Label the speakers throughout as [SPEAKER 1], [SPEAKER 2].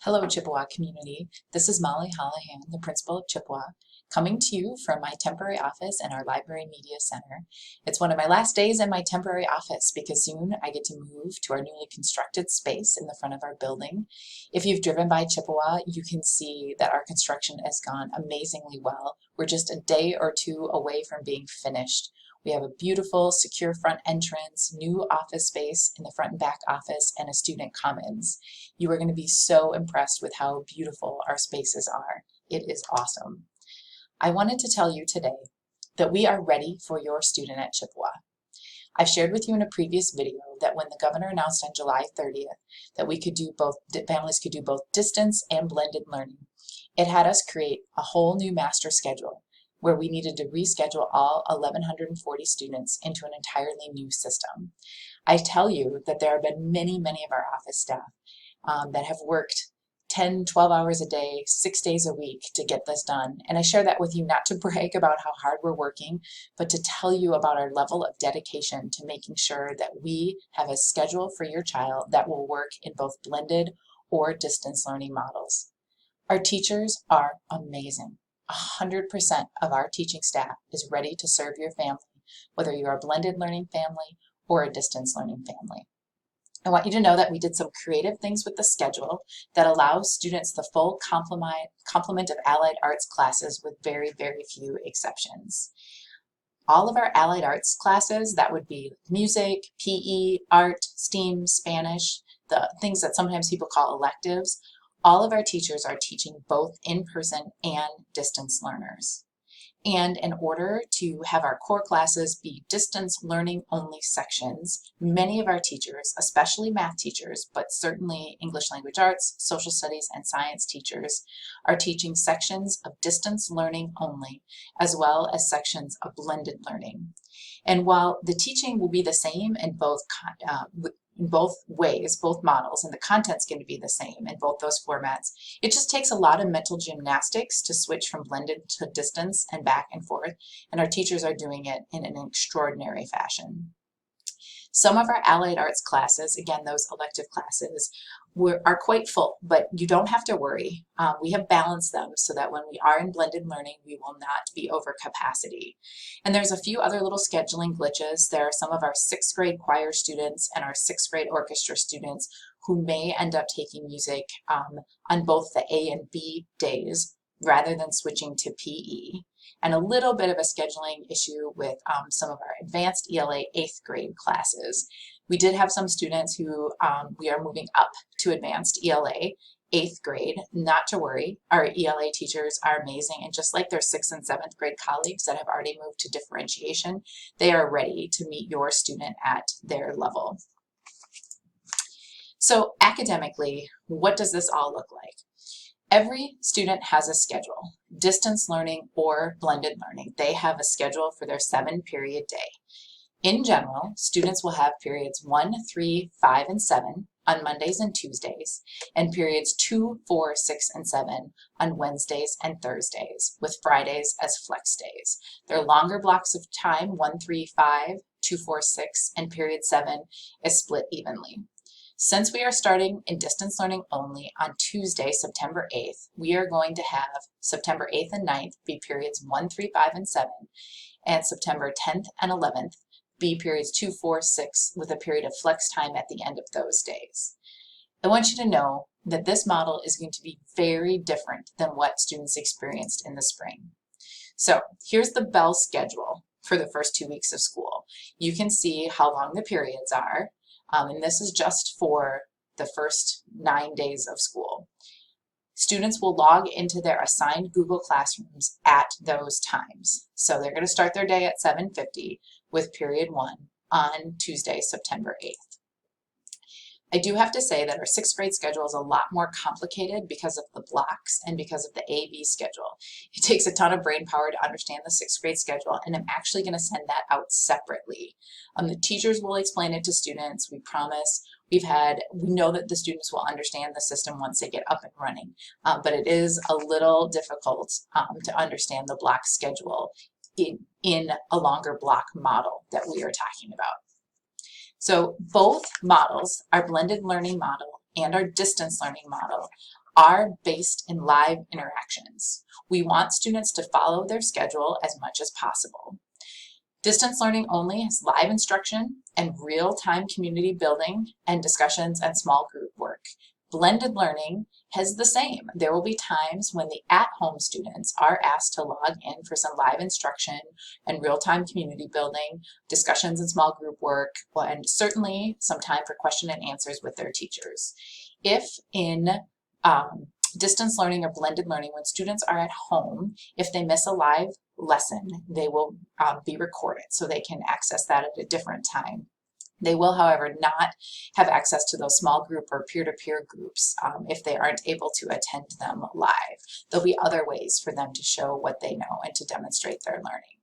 [SPEAKER 1] Hello, Chippewa community. This is Molly Hollahan, the principal of Chippewa, coming to you from my temporary office in our Library Media Center. It's one of my last days in my temporary office because soon I get to move to our newly constructed space in the front of our building. If you've driven by Chippewa, you can see that our construction has gone amazingly well. We're just a day or two away from being finished. We have a beautiful, secure front entrance, new office space in the front and back office, and a student commons. You are going to be so impressed with how beautiful our spaces are. It is awesome. I wanted to tell you today that we are ready for your student at Chippewa. I've shared with you in a previous video that when the governor announced on July 30th that families could do both distance and blended learning, it had us create a whole new master schedule where we needed to reschedule all 1,140 students into an entirely new system. I tell you that there have been many of our office staff that have worked 10, 12 hours a day, 6 days a week to get this done. And I share that with you not to brag about how hard we're working, but to tell you about our level of dedication to making sure that we have a schedule for your child that will work in both blended or distance learning models. Our teachers are amazing. 100% of our teaching staff is ready to serve your family, whether you're a blended learning family or a distance learning family. I want you to know that we did some creative things with the schedule that allows students the full complement of allied arts classes with very few exceptions. All of our allied arts classes, that would be music, PE, art, STEAM, Spanish, the things that sometimes people call electives, all of our teachers are teaching both in-person and distance learners. And in order to have our core classes be distance learning only sections, many of our teachers, especially math teachers, but certainly English language arts, social studies, and science teachers, are teaching sections of distance learning only, as well as sections of blended learning. And while the teaching will be the same in both ways, both models, and the content's going to be the same in both those formats, it just takes a lot of mental gymnastics to switch from blended to distance and back and forth, and our teachers are doing it in an extraordinary fashion. Some of our allied arts classes, again, those elective classes, are quite full, but you don't have to worry. We have balanced them so that when we are in blended learning, we will not be over capacity. And there's a few other little scheduling glitches. There are some of our 6th grade choir students and our 6th grade orchestra students who may end up taking music on both the A and B days rather than switching to PE. And a little bit of a scheduling issue with some of our advanced ELA 8th grade classes. We did have some students who we are moving up to advanced ELA 8th grade. Not to worry, our ELA teachers are amazing, and just like their 6th and 7th grade colleagues that have already moved to differentiation, they are ready to meet your student at their level. So academically, what does this all look like? Every student has a schedule, distance learning or blended learning. They have a schedule for their 7-period day. In general, students will have periods 1, 3, 5, and 7 on Mondays and Tuesdays, and periods 2, 4, 6, and 7 on Wednesdays and Thursdays, with Fridays as flex days. Their longer blocks of time, 1, 3, 5, 2, 4, 6, and period 7 is split evenly. Since we are starting in distance learning only on Tuesday, September 8th, we are going to have September 8th and 9th be periods 1, 3, 5, and 7, and September 10th and 11th be periods 2, 4, 6, with a period of flex time at the end of those days. I want you to know that this model is going to be very different than what students experienced in the spring. So here's the bell schedule for the first 2 weeks of school. You can see how long the periods are. And this is just for the first 9 days of school. Students will log into their assigned Google Classrooms at those times. So they're going to start their day at 7:50 with period 1 on Tuesday, September 8th. I do have to say that our 6th grade schedule is a lot more complicated because of the blocks and because of the A-B schedule. It takes a ton of brain power to understand the 6th grade schedule, and I'm actually going to send that out separately. The teachers will explain it to students, we promise. We know that the students will understand the system once they get up and running, but it is a little difficult to understand the block schedule in a longer block model that we are talking about. So both models, our blended learning model and our distance learning model, are based in live interactions. We want students to follow their schedule as much as possible. Distance learning only has live instruction and real-time community building and discussions and small group work. Blended learning has the same. There will be times when the at-home students are asked to log in for some live instruction and real-time community building, discussions and small group work, and certainly some time for question and answers with their teachers. If in distance learning or blended learning, when students are at home, if they miss a live lesson, they will be recorded so they can access that at a different time. They will, however, not have access to those small group or peer-to-peer groups if they aren't able to attend them live. There'll be other ways for them to show what they know and to demonstrate their learning.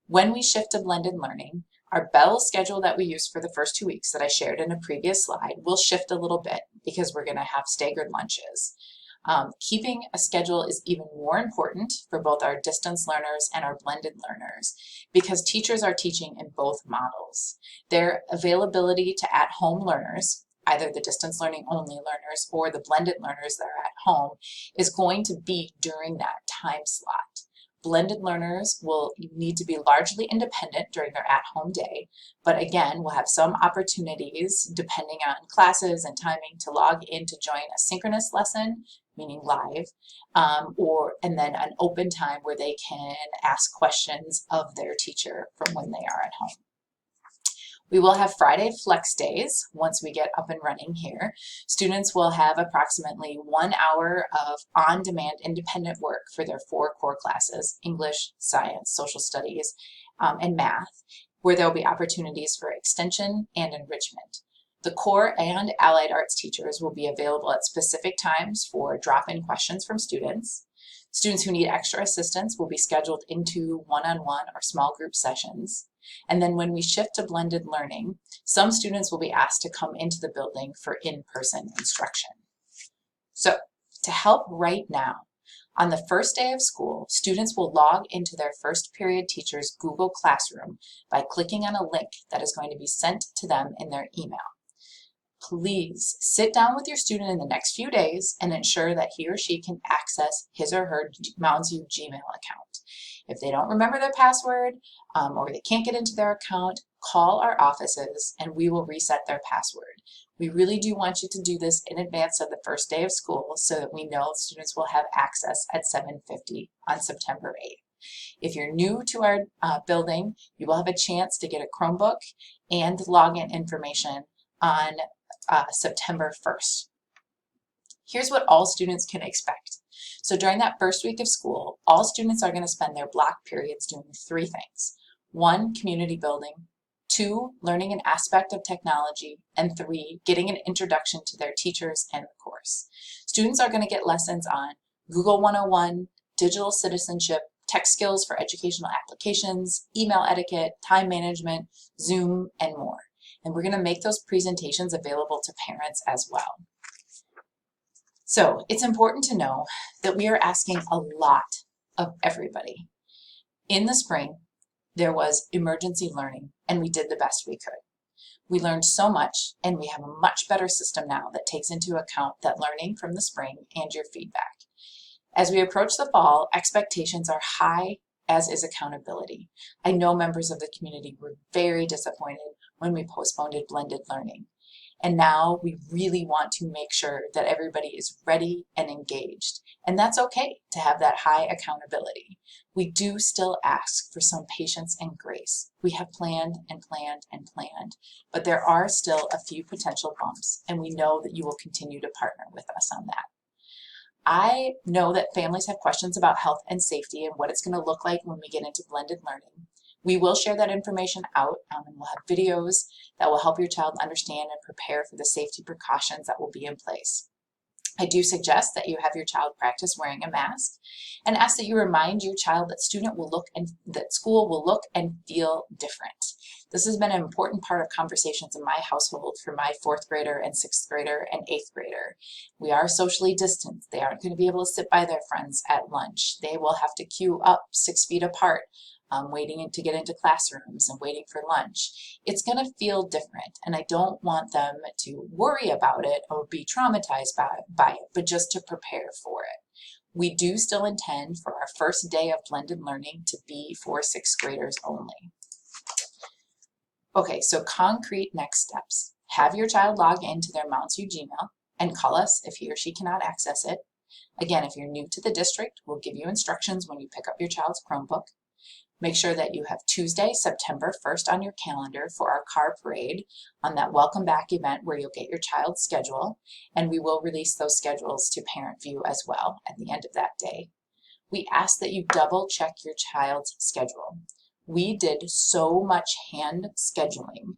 [SPEAKER 1] When we shift to blended learning, our bell schedule that we use for the first 2 weeks that I shared in a previous slide will shift a little bit because we're going to have staggered lunches. Keeping a schedule is even more important for both our distance learners and our blended learners because teachers are teaching in both models. Their availability to at-home learners, either the distance learning only learners or the blended learners that are at home, is going to be during that time slot. Blended learners will need to be largely independent during their at-home day, but again, we'll have some opportunities depending on classes and timing to log in to join a synchronous lesson, meaning live, and then an open time where they can ask questions of their teacher from when they are at home. We will have Friday flex days once we get up and running here. Students will have approximately 1 hour of on-demand independent work for their 4 core classes, English, Science, Social Studies, and Math, where there will be opportunities for extension and enrichment. The core and allied arts teachers will be available at specific times for drop-in questions from students. Students who need extra assistance will be scheduled into one-on-one or small group sessions. And then when we shift to blended learning, some students will be asked to come into the building for in-person instruction. So to help right now, on the first day of school, students will log into their first period teacher's Google Classroom by clicking on a link that is going to be sent to them in their email. Please sit down with your student in the next few days and ensure that he or she can access his or her Mounds U Gmail account. If they don't remember their password or they can't get into their account, call our offices and we will reset their password. We really do want you to do this in advance of the first day of school so that we know students will have access at 7:50 on September 8th. If you're new to our building, you will have a chance to get a Chromebook and login information on September 1st. Here's what all students can expect. So during that first week of school, all students are going to spend their block periods doing 3 things. 1, community building. 2, learning an aspect of technology. And 3, getting an introduction to their teachers and the course. Students are going to get lessons on Google 101, digital citizenship, tech skills for educational applications, email etiquette, time management, Zoom, and more. And we're going to make those presentations available to parents as well. So it's important to know that we are asking a lot of everybody. In the spring, there was emergency learning, and we did the best we could. We learned so much, and we have a much better system now that takes into account that learning from the spring and your feedback. As we approach the fall, expectations are high, as is accountability. I know members of the community were very disappointed when we postponed blended learning. And now we really want to make sure that everybody is ready and engaged. And that's okay to have that high accountability. We do still ask for some patience and grace. We have planned and planned and planned, but there are still a few potential bumps, and we know that you will continue to partner with us on that. I know that families have questions about health and safety and what it's going to look like when we get into blended learning. We will share that information out and we'll have videos that will help your child understand and prepare for the safety precautions that will be in place. I do suggest that you have your child practice wearing a mask and ask that you remind your child that school will look and feel different. This has been an important part of conversations in my household for my 4th grader and 6th grader and 8th grader. We are socially distanced. They aren't going to be able to sit by their friends at lunch. They will have to queue up 6 feet apart waiting to get into classrooms and waiting for lunch. It's going to feel different, and I don't want them to worry about it or be traumatized by it, but just to prepare for it. We do still intend for our first day of blended learning to be for 6th graders only. Okay, so concrete next steps. Have your child log into their Mounts U Gmail and call us if he or she cannot access it. Again, if you're new to the district, we'll give you instructions when you pick up your child's Chromebook. Make sure that you have Tuesday, September 1st on your calendar for our car parade on that welcome back event where you'll get your child's schedule, and we will release those schedules to parent view as well at the end of that day. We ask that you double check your child's schedule. We did so much hand scheduling,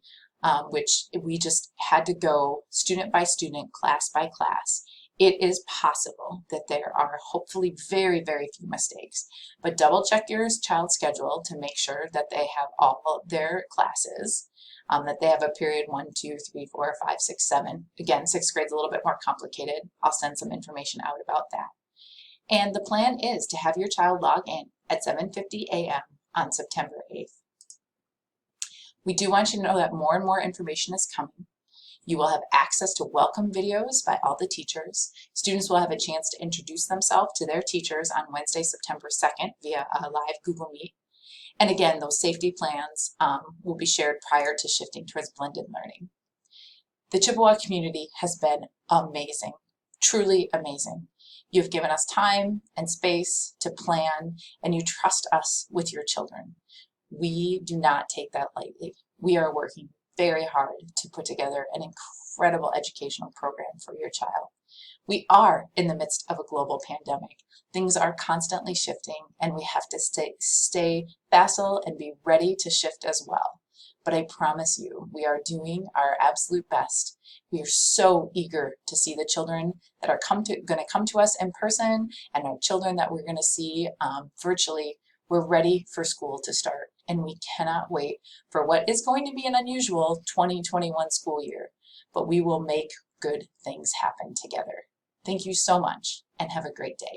[SPEAKER 1] which we just had to go student by student, class by class. It is possible that there are hopefully very, very few mistakes, but double check your child's schedule to make sure that they have all their classes, that they have a period 1, 2, 3, 4, 5, 6, 7. Again, 6th grade's a little bit more complicated. I'll send some information out about that. And the plan is to have your child log in at 7:50 a.m. on September 8th. We do want you to know that more and more information is coming. You will have access to welcome videos by all the teachers. Students will have a chance to introduce themselves to their teachers on Wednesday, September 2nd via a live Google Meet. And again, those safety plans will be shared prior to shifting towards blended learning. The Chippewa community has been amazing, truly amazing. You've given us time and space to plan, and you trust us with your children. We do not take that lightly. We are working very hard to put together an incredible educational program for your child. We are in the midst of a global pandemic. Things are constantly shifting, and we have to stay facile and be ready to shift as well. But I promise you, we are doing our absolute best. We are so eager to see the children that are going to come to us in person and our children that we're going to see virtually. We're ready for school to start, and we cannot wait for what is going to be an unusual 2021 school year, but we will make good things happen together. Thank you so much, and have a great day.